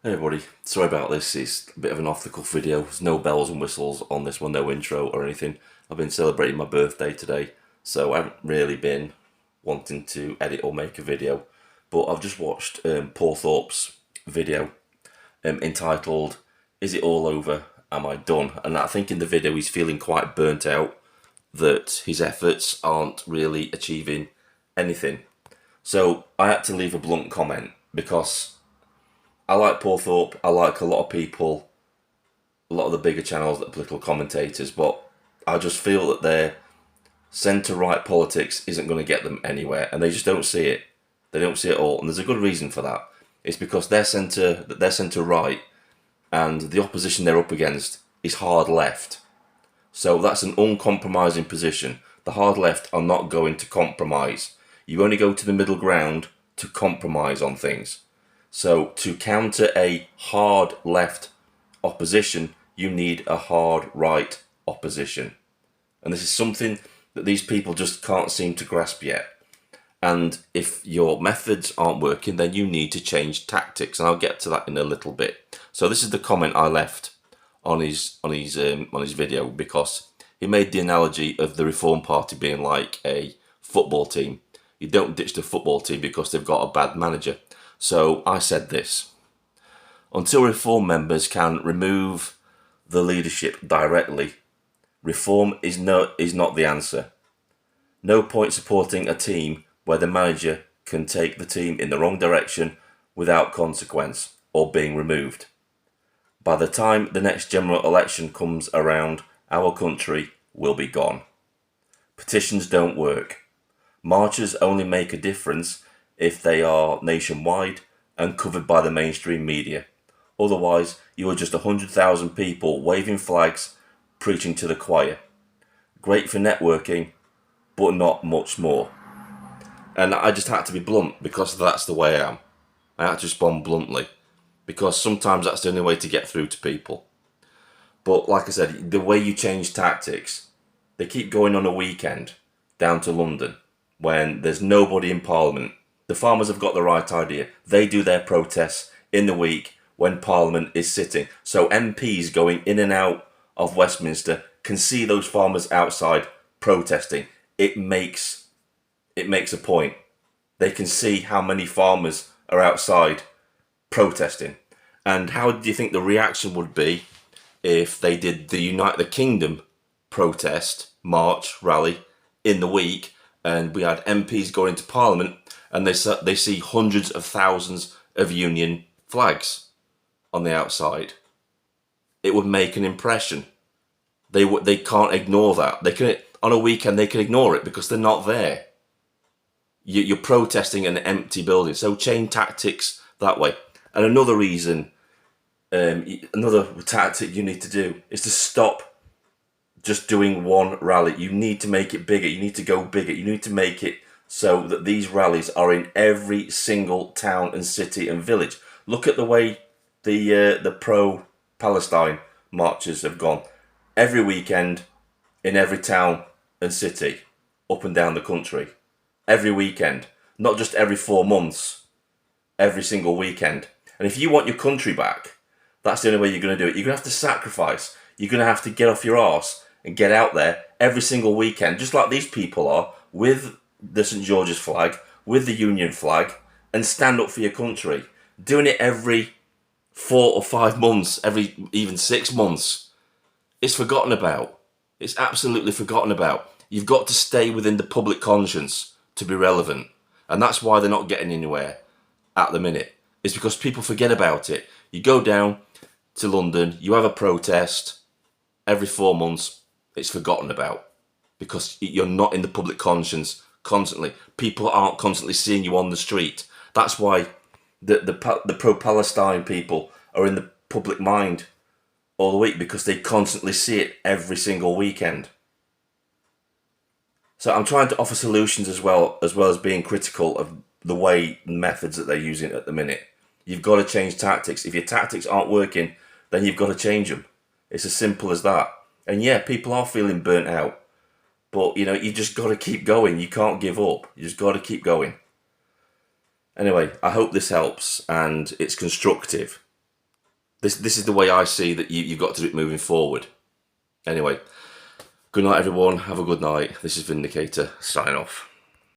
Hey everybody, sorry about this, it's a bit of an off-the-cuff video. There's no bells and whistles on this one, no intro or anything. I've been celebrating my birthday today, so I haven't really been wanting to edit or make a video. But I've just watched Paul Thorpe's video entitled, Is It All Over? Am I Done? And I think in the video he's feeling quite burnt out, that his efforts aren't really achieving anything. So I had to leave a blunt comment because I like Paul Thorpe. I like a lot of people, a lot of the bigger channels that are political commentators, but I just feel that their centre-right politics isn't going to get them anywhere, and they just don't see it. They don't see it at all, and there's a good reason for that. It's because they're centre-right, and the opposition they're up against is hard left. So that's an uncompromising position. The hard left are not going to compromise. You only go to the middle ground to compromise on things. So to counter a hard left opposition, you need a hard right opposition. And this is something that these people just can't seem to grasp yet. And if your methods aren't working, then you need to change tactics. And I'll get to that in a little bit. So this is the comment I left on his video, because he made the analogy of the Reform Party being like a football team. You don't ditch the football team because they've got a bad manager. So I said this: until Reform members can remove the leadership directly, Reform is not the answer. No point supporting a team where the manager can take the team in the wrong direction without consequence or being removed. By the time the next general election comes around, our country will be gone. Petitions don't work. Marches only make a difference if they are nationwide and covered by the mainstream media. Otherwise, you are just 100,000 people waving flags, preaching to the choir. Great for networking, but not much more. And I just had to be blunt because that's the way I am. I had to respond bluntly because sometimes that's the only way to get through to people. But like I said, the way you change tactics, they keep going on a weekend down to London when there's nobody in Parliament. The farmers have got the right idea. They do their protests in the week when Parliament is sitting. So MPs going in and out of Westminster can see those farmers outside protesting. It makes a point. They can see how many farmers are outside protesting. And how do you think the reaction would be if they did the United Kingdom protest, march, rally in the week, and we had MPs going into Parliament and they see hundreds of thousands of Union flags on the outside? It would make an impression. They can't ignore that. They can, on a weekend they can ignore it because they're not there. You're protesting an empty building, so change tactics that way. And another reason, another tactic you need to do is to stop just doing one rally. You need to make it bigger. You need to go bigger. You need to make it so that these rallies are in every single town and city and village. Look at the way the pro-Palestine marches have gone. Every weekend in every town and city up and down the country. Every weekend. Not just every 4 months. Every single weekend. And if you want your country back, that's the only way you're going to do it. You're going to have to sacrifice. You're going to have to get off your arse and get out there every single weekend, just like these people are, with the St George's flag, with the Union flag, and stand up for your country. Doing it every 4 or 5 months, every even 6 months, it's forgotten about. It's absolutely forgotten about. You've got to stay within the public conscience to be relevant. And that's why they're not getting anywhere at the minute. It's because people forget about it. You go down to London, you have a protest, every 4 months, it's forgotten about. Because you're not in the public conscience constantly. People aren't constantly seeing you on the street. That's why the pro-Palestine people are in the public mind all the week, because they constantly see it every single weekend. So I'm trying to offer solutions as well as being critical of the way and methods that they're using at the minute. You've got to change tactics. If your tactics aren't working, then you've got to change them. It's as simple as that. And yeah, people are feeling burnt out. But, you know, you just got to keep going. You can't give up. You just got to keep going. Anyway, I hope this helps and it's constructive. This is the way I see that you've got to do it moving forward. Anyway, good night everyone, have a good night. This is Vindicator, signing off.